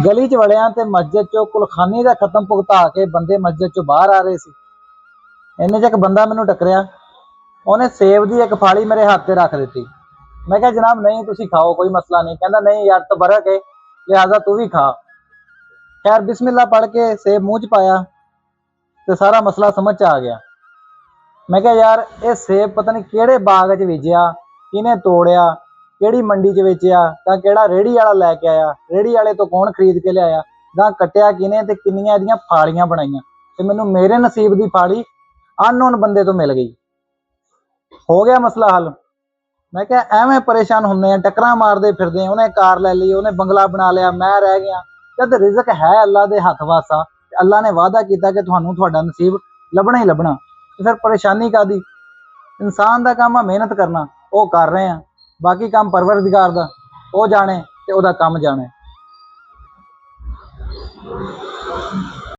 ਗਲੀ 'ਚ ਵੜਿਆ ਤੇ ਮਸਜਿਦ 'ਚੋਂ ਕੁਲਖਾਨੀ ਦਾ ਖਤਮ ਭੁਗਤਾ ਕੇ ਬੰਦੇ ਮਸਜਿਦ 'ਚੋਂ ਬਾਹਰ ਆ ਰਹੇ ਸੀ। ਇੰਨੇ 'ਚ ਇੱਕ ਬੰਦਾ ਮੈਨੂੰ ਟੱਕਰਿਆ, ਉਹਨੇ ਸੇਬ ਦੀ ਇੱਕ ਫਾਲੀ ਮੇਰੇ ਹੱਥ ਤੇ ਰੱਖ ਦਿੱਤੀ। मैं क्या जनाब नहीं तुसी खाओ कोई मसला नहीं। कहता नहीं यार तबरक है लिहाजा तू भी खा। खैर बिस्मिल्लाह पढ़ के सेब मुँह च पाया तो सारा मसला समझ च आ गया। मैं क्या यार ये सेब पता नहीं किहड़े बाग च बीजिया, किने तोड़िया, किहड़ी मंडी च वेचिया, तां किहड़ा रेहड़ी वाला लैके आया, रेहड़ी वाले तो कौन खरीद के लिआया, तां कट्टिया किने ते किन्नियां इहदियां फाड़ियां बनाईयां ते मैनूं मेरे नसीब दी फाड़ी अननोन बंदे तो मिल गई। हो गया मसला हल। मैं क्या एवें परेशान होंगे टक्कर मारते फिरदे, उन्हें कार लै ली, उन्हें बंगला बना लिया, मैं रह गया। जद रिजक है अल्लाह के हथ वासा, अल्लाह ने वादा किया कि तुहानूं तुहाडा नसीब लभना ही लभना, तो फिर परेशानी कादी। इंसान का काम है मेहनत करना, वो कर रहे हैं, बाकी काम परवरदिगार दा वो जाने ते ओहदा काम जाने।